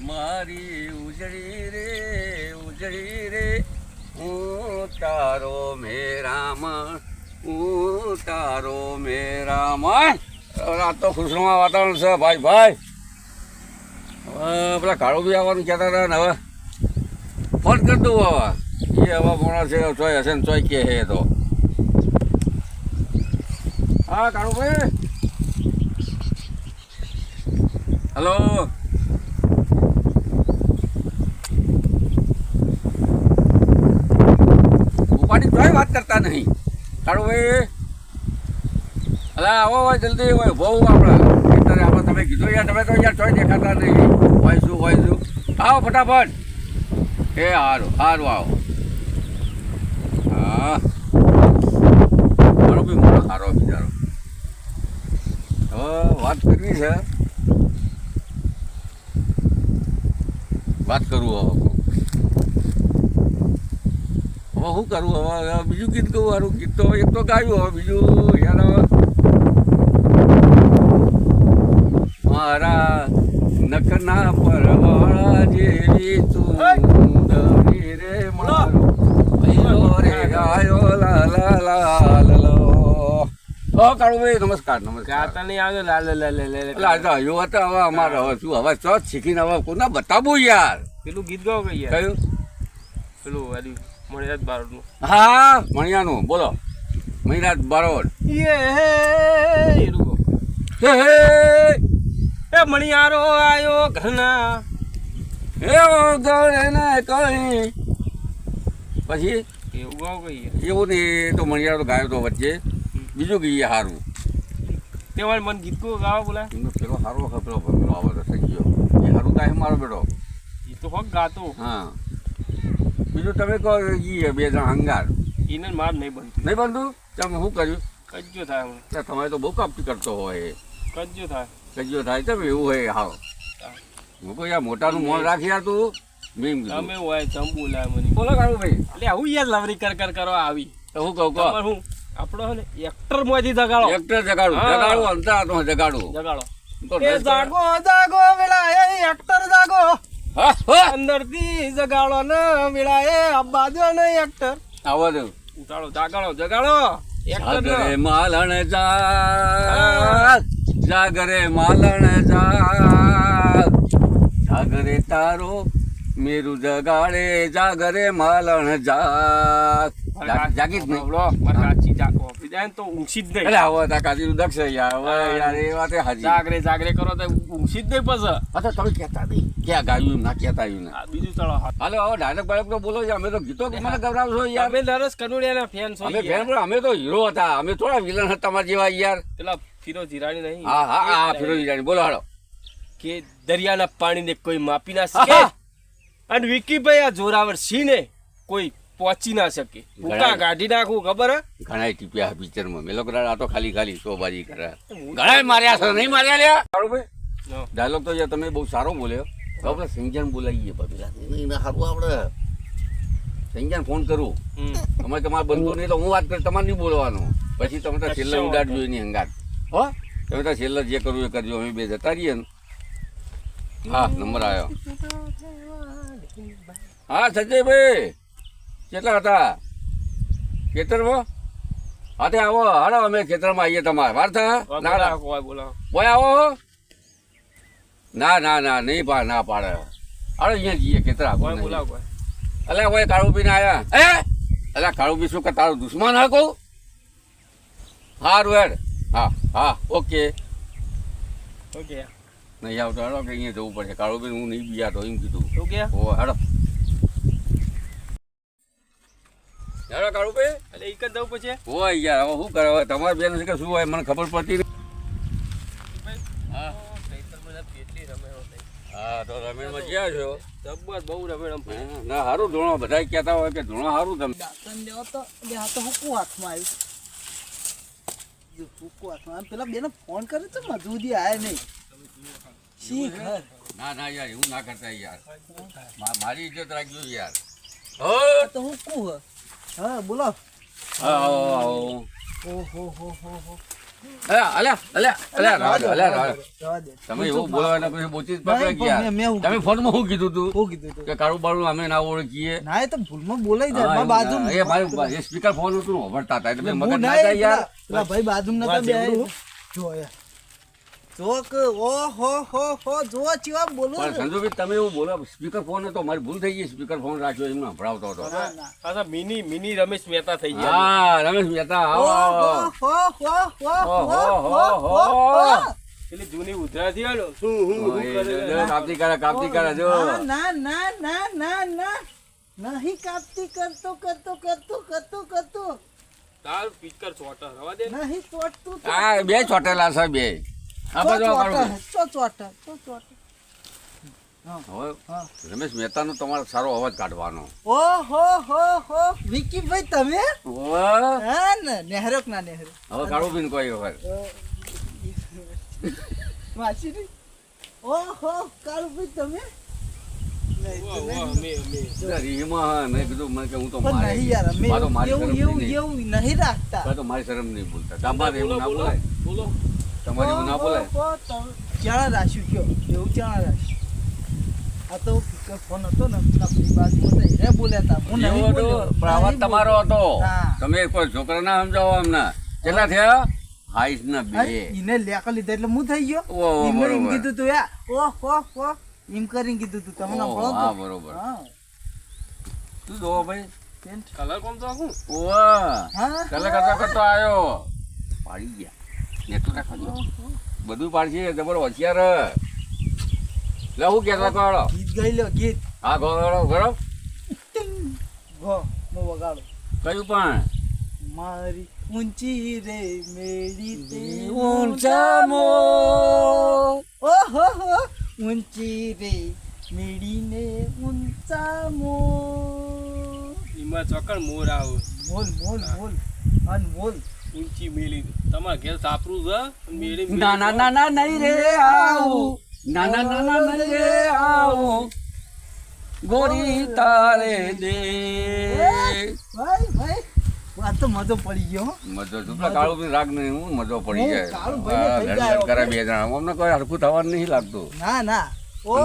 મારી ઉજળી રે હું તારો મેરામણ હું તારો મેરામણ. રાત તો ખુશનુમા વાતાવરણ છે ભાઈ ભાઈ. હવે પેલા કાળું બી આવવાનું કહેતા હતા ને હવે ફોન કરી દઉં. હવે એ હવા મોણા છે ચોય હશે ને ચોય કે હે તો. હા કાળુભાઈ હલો. વાત કરતા નહીં કાળુભાઈ. અલા આવો હોય જલ્દી હોય બહુ આપણે એટલે આપણે તમે કીધું યાર તમે તો યાર ચોય દેખાતા નહીં. હોય શું આવો ફટાફટ. એ સારું સારું આવો. હા મારો બી મોટો સારો બિચારો. હવે વાત કરવી છે. વાત કરું હવે શું કરવું. હવે બીજું ગીત કહું. સારું ગીત તો એક તો ગાયું. હવે બીજું યાર મારા નખના પરવાળા જેવી તું રે મારો રે ગાયો લા લા લા લો. કાળુભાઈ નમસ્કાર. તને આવ્યો લાલ લાલ એટલે આવ્યો હતા. હવે અમારે હવે શું હવે ચો શીખીને હવે કોના બતાવું યાર. પેલું ગીત ગાવ કઈ કયું પેલું મણિરાજ બારોટનું. હા મણિયાનું બોલો. મણિરાજ બારોટ એ મણિયારો આયો ઘરના એવો ગળે ને કઈ પછી એવું ગાવ કઈ એવું નહીં. તો મણિયારો તો ગાયો તો વચ્ચે બીજું ગઈએ સારું. તેવાય મને ગીત કો ગાવા બોલા. એમનો પેલો સારો પેલો આવે તો થઈ ગયો એ સારું ગાય મારો બેટો. એ તો હોક ગાતો. હા બીજું તમે કહો ઈ બે જણ હંગાર એને માર નહીં બનતું. નહીં બનતું. તમે શું કર્યું કજ્જો થાય ત્યાં તમારે તો બહુ કાપી કરતો હોય. કજ્જો થાય કજ્યો થાય તમે એવું હોય. હાવ હું કહું યાર મોટાનું મોન રાખી યાર તું. તમે હોય તમ બોલાય મને. બોલો કાળું ભાઈ. એટલે આવું યાર લવરી કરવા આવી તો હું કહું કહો હું આપણો હે ને એક્ટર માંથી જગાડો. એક્ટર જગાડું અંતરા તો જગાડું. એ જાગો જાગો વેળા એક્ટર જાગો અંદર થી જગાડો ને વેળા એ અબ્બાજો ને એક્ટર આવો દે ઉતાળો જગાડો જાગરે માલણ જાગરે માલણ જાગરે તારો મેરું જગાડે જાગરે માલણ જાગી જ નહીં. કાચી જાગો તો ઊંઘી જ નહીં. એટલે આવો તા કાચી નું દક્ષ યાર. હવે યાર એ વાત હાજી જાગરે કરો તો ઊંઘી જ નહીં. પછી અચ્છા તમે કહેતા નહીં ક્યાં ગાયું ના કહેતા આવ્યું ને બીજું ચલો હાલો આવો ડાયરેક્ટ બાળક તો બોલો અમે તો ગીતો મને ગવડાવશો યાર. અમે નરેશ કનોડિયાના ફેન છો. અમે ફેન પણ અમે તો હીરો હતા. અમે થોડા વિલન હતા તમારા જેવા યાર. પેલા ફિરોજ હિરાણી નહીં. હા ફિરોજ હિરાણી બોલો હાલો. કે દરિયાના પાણીને કોઈ માપી ના શકે અને વિકીભાઈ આ જોરાવર સિંહ ને કોઈ પહોંચી ના શકે. ભૂકા કાઢી નાખું ખબર હે. ઘણા ટીપ્યા પિક્ચર માં મેલો આ તો ખાલી શોબાજી કરે. ઘણા માર્યા છે નહીં માર્યા લ્યા કાળુભાઈ. ડાયલોગ તો યાર તમે બહુ સારો બોલ્યો. આપણે સંજ્ઞાન બોલાવીએ પેલા સારું આપણે સંજ્ઞાન ફોન કરું. તમારે બનતો નહીં તો હું વાત કરું. તમારે નહીં બોલવાનું. પછી તમે તો છેલ્લે ઉડાડજો એની હંગાત. હો તમે તો છેલ્લે જે કરવું એ કરજો. અમે બે જતા રહીએ ને. હા નંબર આવ્યો. હા સંજયભાઈ કેટલા હતા ખેતરમાં? હા તે આવો હાલો અમે ખેતરમાં આવીએ તમારે વાર્તા. બોય આવો. ના નહીં ના પાડે. હાલો અહીંયા જઈએ ખેતર આગળ. અલ્યા કોઈ કાળું પીને આવ્યા. અલ્યા કાળું પી શું કે તારું દુશ્મન હા કહું. સારું હેડ. હા ઓકે નહીં આવતો હાલો કે અહીંયા જવું પડશે. કાળું પીને હું નહીં બીયા તો એમ કીધું. ઓ હાલો યાર કાળું ભાઈ. એટલે એક જ જવું પછી હોય યાર હવે શું કરે. હવે તમારે બેન કે શું હોય મને ખબર પડતી નહીં. હા તો રમેણમાં જ્યાં છો બહુ રમેણ ના સારું ધોણો બધા કહેતા હોય કે ધોણો સારું તમે પેલા બેને ફોન કર્યો તો મજૂરી આયા નહીં. શી ઘર ના ના યાર એવું ના કરતા યાર મારી ઇજ્જત રાખજો યાર આ તો હું કું હ હા બોલો આવો ઓહો હો હો જવા દે તમે એવું બોલવાના પછી બોચી જ પકડાઈ ગયા તમે ફોનમાં શું કીધું તું હું કીધું તું કે કાળું બાળું અમે ના ઓળખીએ ના એ તો ભૂલમાં બોલાઈ જાય મારા બાજુ એ મારી સ્પીકર ફોન હતું હોભળતા હતા એટલે મગજ હું ના નહીં જાય યાર પેલા ભાઈ બાજુ નતા બે જો યાર જોક ઓહો હો જો ચીવા બોલું પણ સંજુભાઈ તમે એવું બોલો સ્પીકર ફોન હતો મારી ભૂલ થઈ ગઈ સ્પીકર ફોન રાખ્યો એમને સંભળાવતો હતો આ તો મિની રમેશ મહેતા થઈ ગયા હા રમેશ મહેતા આવો પેલી જૂની ઉધરાથી આલો હું કાપતી કરે જો ના નહીં કાપતી કરતો તાર પિક્ચર ચોટા રવા દે નહીં ચોટતું આ બે ચોટેલા છે બે આ બાજુ આ કાઢો. ચોટા હવે રમેશ મહેતાનો તમારો સારો અવાજ કાઢવાનો ઓહો વિકીભાઈ તમે હવે હા ને નેહરક ના નેહરક કાઢો બીન કોઈ વખત વાંચી ઓહો કાળુભાઈ તમે રીમાં મેં કીધું મને કે હું તો પણ નહીં યાર અમે મારો મારી શરમ એવું નહીં. એવું નહીં રાખતા તો મારી શરમ નહીં બોલતા તમારે એવું ના બોલાય બોલો તમારે એવું ના બોલાય ચાણા રાખ્યું કયો એવું ચાણા રાખ્યું આ તો ફિકર ફોન હતો ને આપણી બાજુમાં તો હીરે બોલ્યા હતા હું નહીં એવો હતો, બોલ્યો. પણ અવાજ નહીં તમારો હતો હા. તમે કોઈ છોકરા ના સમજાવો અમને કેટલા થયા હાઈસ ના બોલ્યો. બે ઈને લેકા લીધા એટલે હું થઈ ગયો ઓહો, એમને એમ બરોબર. કીધું તું યાર ઓહો એમ કરીને કીધું તું તમને ઓહો, ભળો હા તો બરોબર હા તું જોવો ભાઈ પેન્ટ. કલર કોમ તો આખું ઓવા હા કલે કરતો આવ્યો પાડી ગયા નેતું રાખજો બધું પાડશે જબર હોશિયાર લે હું કેતા કાળો ગીત ગાઈ લો ગીત હા ગોળો ગરો ગો મો વગાડો કયું પણ મારી ઊંચી રે મેળી તે ઊંચા મો ઓહો ઊંચી રે મેળીને ઊંચા મોર એમાં ચોકડ મોર આવું મોલ અનમોલ ઊંચી મેલી તમારે ઘેર સાપરું છે મેળી ના ના ના ના નહીં રે આવું ના ના ના ના નહીં રે આવું ગોરી તારે દે ભાઈ આ તો મજો પડી ગયો હો. મજો સુપલા કાળું બી રાગ નહીં હું મજો પડી જાય કાળું ભાઈને થઈ જાય. કરે બે જણા અમને કોઈ હરખું થવાનું નહીં લાગતું ના હો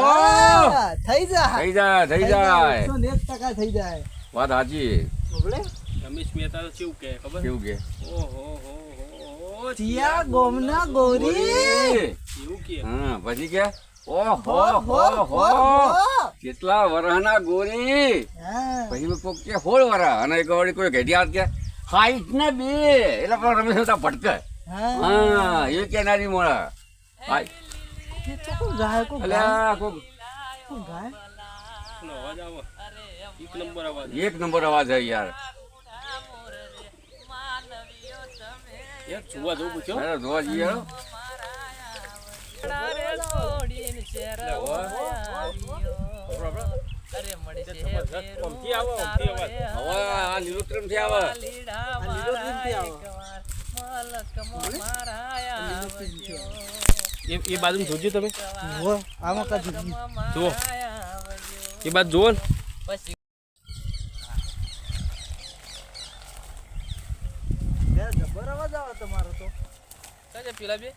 હા, થઈ જાય થઈ જાય 101% થઈ જાય વાત સાચી બોલે રમેશ મહેતા તો કેવું કે ખબર કેવું કે ઓહો ચિયા ગોમના ગોરી એવું કે હા પછી કે ઓહો કેટલા વરહના ગોરી હા પછી મેં કોક કે 16 વરહ અને એક વળી કોઈ ઘડિયાળ કે હાઈટ ને બે એટલે પેલા રમેશ હતા ભટકે હા હા એ કેનારી મોળા હાય કે તો કોણ ગાય કો અલ્યા કોક ગાય નો અવાજ આવો એક નંબર અવાજ એક નંબર અવાજ છે યાર યાર જોવા જવું પૂછ્યો અરે જોવા જઈએ હો. ઓમથી આવો ઓમથી અવાજ હવે આ લીલોત્રમ થી આવે એ બાજુ જોજો તમે હો આમાં કા દીધી જુઓ એ બાજુ જુઓ ને યાર જબર અવાજ આવે તમારો તો પેલા બે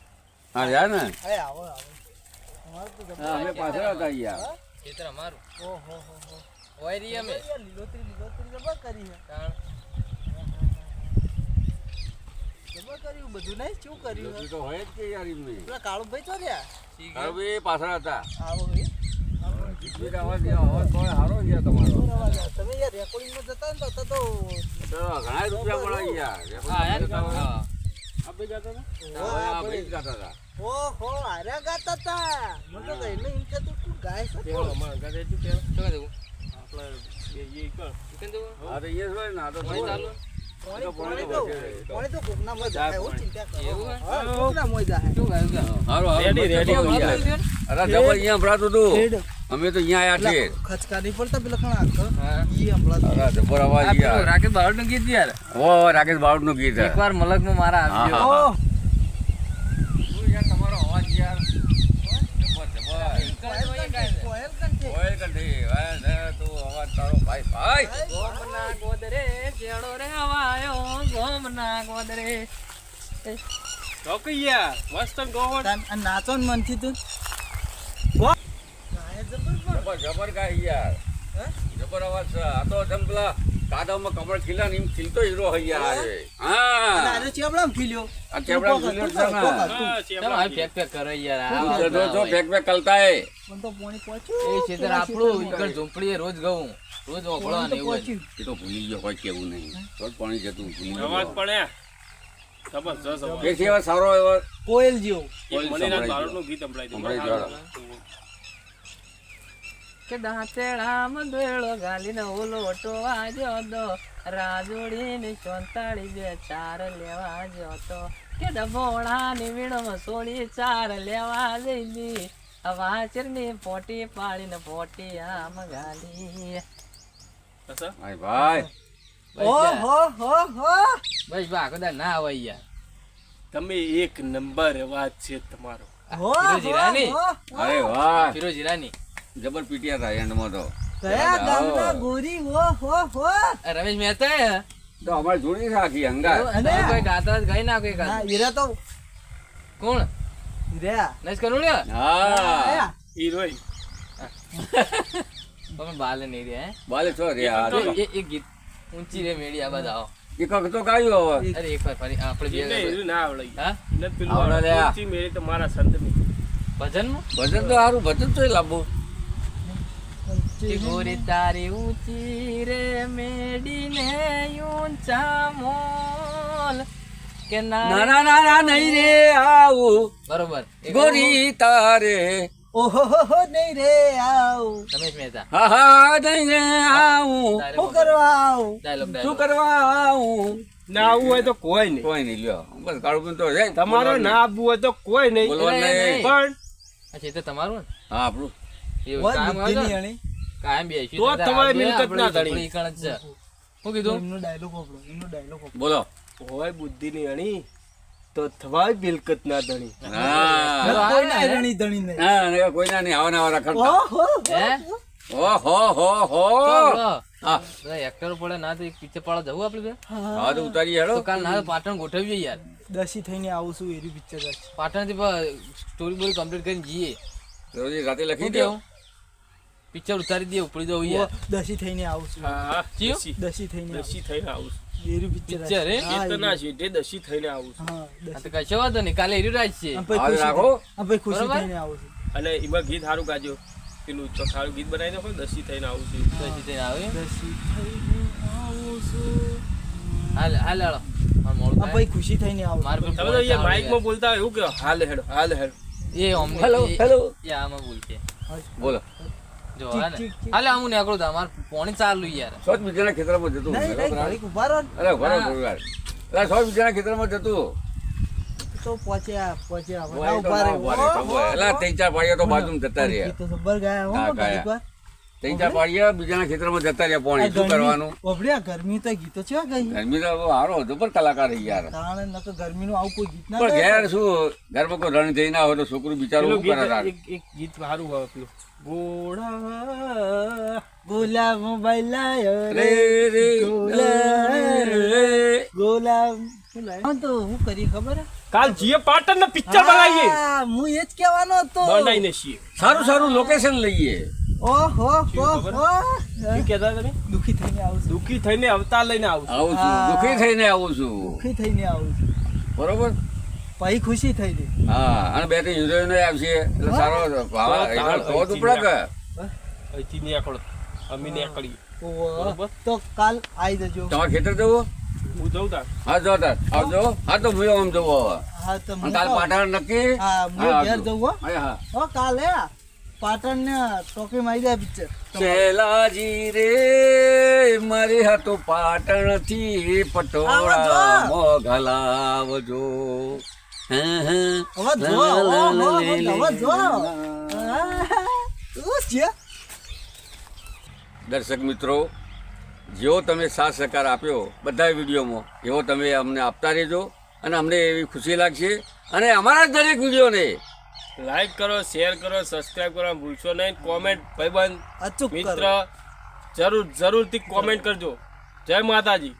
હા યાર ને એ આવો તમારો તો જબર હા, અમે પાછળ હતા યાર ખેતર અમારું ઓહો ઓય રી અમે લીલોતરી જબર કરી હે જબર કર્યું બધું નહીં શું કર્યું લીલોતરી તો હોય જ કે યાર એમની. પેલા કાળુભાઈ તો રહ્યા હારું બી પાછળ હતા આવો હે બીજા અવાજ થોડો સારો છે તમારો અવાજ આવે. તમે યાર રેકોર્ડિંગમાં જતા ને તો તો ઘણા રૂપિયા મળે યાર આપણે જતા હતા હવે આ ભાઈ જ ગાતા હતા. ઓહો આર્યા ગાતા તા મને તો એટલે એમ કે તું ગાય છે પેલો અમારા ઘરે હતું પેલો શું દેવું આપણે એ કર ચિકન દેવું આ તો એ જ હોય ને આ તો ભાઈ ચાલો કોણે તો કોકના મોય જાય હો ચિંતા કરો એવું હે? હા કોકના મોય જાય હારું, રેડી, રેડી હારું, યાર. યાર. અરે જબર અહીંયા ભરાતું હતું રેડ. અમે તો અહીંયા આયા છીએ ખચકા નહીં પડતા પેલા કણા ઈ હમણાં અરે જબર અવાજ યાર રાકેશ બાવળ નું ગીત યાર ઓ રાકેશ બાવળ નું ગીત છે. એકવાર મલક નું મારા હા, આવ્યો હા. ઓહ ભાઈ ભાઈ ગોમના ગોદરે જેડો રે વાયો ગોમના ગોદરે ઢોકૈયા મસ્ત ગોવડ આ નાચો ને મનથી તું જબર જબર ગાય યાર જબર અવાજ છે આ તો જેમ પેલા કાદવમાં કમળ ખીલા ને એમ ખીલતો હીરો હૈ યાર હા અરે ચેવડામ ખીલ્યો આ ચેવડા ખીલ્યો છે ને ચાલો હવે પેક પેક કરે યાર જો પેક પેક કલતા હે પણ તો પોણી પહોંચ્યું એ છેતર આપણું ઈકણ ઝૂંપડીએ રોજ ગઉં રોજ ઓખળો ને એવું જ. એ તો ભૂલી ગયો કોઈ કેવું નહીં તો જ પાણી જતું ભૂલી અવાજ ગયો પડે જબરજસ્ત અવાજ. એ એવા સારો એવો કોયલ જેવો એક મણીનાથ બારોટનું ગીત સંભળાઈ દઉં. સંભળાઈ કે દાંતેડામાં દોયડો ગાલીને ઓલો ટોવા જોતો રાજોડીને ચોંતાળી બે ચાર લેવા જોતો કે ડભોળાની વીણમાં સોળી ચાર લેવા જઈલી વાચરની પોટી પાડીને પોટી આમ ગાલી અચ્છા? ભાઈ ભાઈ ઓ હો હો હો બસ બા કદા ના હોય યાર તમે એક નંબર અવાજ છે તમારો. હો ફિરોજ ઈરાની? અરે વાહ ફિરોજ ઈરાની જબર પીટ્યા હતા એન્ડમાં તો કયા ગામના ગોરી હો હો હો આ રમેશ મહેતા હે? તો અમારે જોડી રાખી અંગાર અને કોઈ ગાતા હોય તો ગાઈ નાખો એકાદ. ના હીરા તો કોણ હીરા નસ કરુણ્યા હા હિરોઈન. તમે બાલે નહીં રે હે બાલે છો રે આ તો એક ગીત ઊંચી રે મેળી આ બધા આવો. એક વખત તો ગાયું હવે અરે એક વાર ફરી આપણે એને બે હીરું ના આવડે. હા એને પેલું આવડે લે. ઊંચી મેળી તો મારા સંતની. ભજનમાં ભજન તો સારું ભજન તો લાંબુ કે ગોરી તારી ઊંચી રે મેડીને ઊંચા મોલ કે ના નાના નાના નહીં રે આવું બરોબર એક ગોરી તારે ઓહો હો હો નહીં રે આવ રમેશ મહેતા હા હા નહીં રે આવું શું કરવા આવ ડાયલોગ શું કરવા આવું ના આવવું હોય તો કોઈ નહીં. કોઈ નહીં લ્યો બસ કાળું તો જાય તમારો ના આવવું હોય તો કોઈ નહીં. બોલવાનું નહીં. પણ અચ્છા એ તો તમારું ને હા આપણું એવું ઓય કામ બુદ્ધિની આવે અણી કાયમ બેસી તો તમારે મિલકત ના ધણી. શું કીધું એમનો ડાયલોગ વાપરો એમનો ડાયલોગ વાપરો બોલો હોય બુદ્ધિની અણી તો થવાય મિલકત ના ધણી. હા કોઈ ના હેરણી ધણી નહીં હા ને કોઈના નહીં આવા આવા રખડતા ઓહો હે ઓહો હો હો હા એક્ટર પડે ના તો એક પિક્ચર પાડો જવું આપણે બે હા તો ઉતારી હેડો તો કાલ ના તો પાટણ ગોઠવીએ યાર દસી થઈને આવું છું એરી પિક્ચર પાટણ થી સ્ટોરી બોરી કમ્પ્લીટ કરીને જઈએ રોજી રાતે લખી શું દો કેવું પિક્ચર ઉતારી દઈએ ઉપડી જવું યાર દસી થઈને આવું છું હા, ચિયો? દસી થઈને દસી થઈને આવું છું. એરી પિક્ચર પિક્ચર હે હા, એ તો ના છે તે દસી થઈને આવું છું. હા હા, તો કશો વાંધો નહીં કાલે એર્યું રાજ છે હાલ રાખો. ખુશી બરોબર? થઈને આવું છું અને એમાં ગીત સારું ગાજો. પેલું તો સારું ગીત બનાવી નાખો દસી થઈને આવું છું. પછી તેને આવે દસી થઈને આવું છું હાલ હાલ હાલો મારે મોડું આ થાય. ભાઈ ખુશી થઈને આવું મારે પણ તમે તો ફોન અહીંયા ચાલુ માઇકમાં યાર. બોલતા હોય એવું કે હાલ હેડો હાલ હેડો. એ અમને હેલો હેલો એ આમાં બોલ છે બોલો જો ઠીક, હા ને ઠીક, ઠીક. હાલે હું નીકળું તો અમારે પોણી ચાલુ યાર સોચ બીજાના ખેતરમાં જતું નહીં નહીં ઘડીક ઉભા રહો ને. અરે ઘરે ઘરે એટલે સોચ બીજાના ખેતરમાં જતું તો પહોંચ્યા પહોંચ્યા હોય તો ઉભા ના રહો. ઉભા રહે, ખબર. એટલે ત્રણ ચાર પાડીયા તો બાજુમાં જતા રહ્યા ગીતો જબ્બર ગાયા હો હા, ઘડીક ગાયા. વાર. ત્રણ ચાર પાડીયા બીજાના ખેતરમાં જતા રહ્યા પાણી શું કરવાનું ઓભળ્યા ગરમી તો ગીતો છે ગઈ ગરમી તો હારો જબર કલાકાર છે યાર તાણે નકર ગરમીનું આવું કોઈ ગીત ના પણ ગાય. ઘેર શું ઘરમાં કોઈ રણ જઈ ના હોય તો છોકરું બિચારું પેલું શું કરે ગીત તાર? એક ગીત સારું હોય પેલું ગોળા ગુલાબ લાયો રે રે રે. ગુલાબ હા તો હું કરી ખબર હે? કાલ જીએ પાટણ ના પિક્ચર બનાવીએ હા, હું એ જ કહેવાનો હતો બનાવીને છીએ. સારું સારું લોકેશન લઈએ ઓહો ખબર? હો શું કહેતા તમે? દુખી થઈને આવું છું દુઃખી થઈને અવતાર લઈને આવું છું. આવું છું હા. દુઃખી થઈને આવું છું દુખી થઈને આવું છું બરોબર પછી ખુશી થઈ ગઈ હા અને બે ત્રણ હિરોઈનો આવશે એટલે સારો તો ઉપડા કે અહીંથી નીકળો અમે નીકળીએ. ઓહો. બરોબર. તો કાલ આવી જજો તમારે ખેતર જવું હું જઉં તાર. હા જો તાર આવજો હા તો હું આમ જવું હવે હા તો અને કાલ પાટણ નક્કી હા હું હા, ઘેર આવજો. જવું હો. હા હા હો કાલે પાટણ ને ટોકી મારી જાય પિક્ચર ચેલાજી રે મારી હતું પાટણ થી પટોળા આવજો. મોગલાવજો હવે જો ઓહો હવે જો શું છે દર્શક મિત્રો જેવો તમે સાથ સહકાર આપ્યો બધા વિડીયોમાં એવો તમે અમને આપતા રહેજો અને અમને એવી ખુશી લાગશે અને અમારા દરેક વિડીયોને લાઈક કરો શેર કરો સબસ્ક્રાઇબ કરો ભૂલશો નહીં. કોમેન્ટ ભાઈબંધ અચૂક મિત્ર કરો જરૂરથી કોમેન્ટ કરજો. જય માતાજી.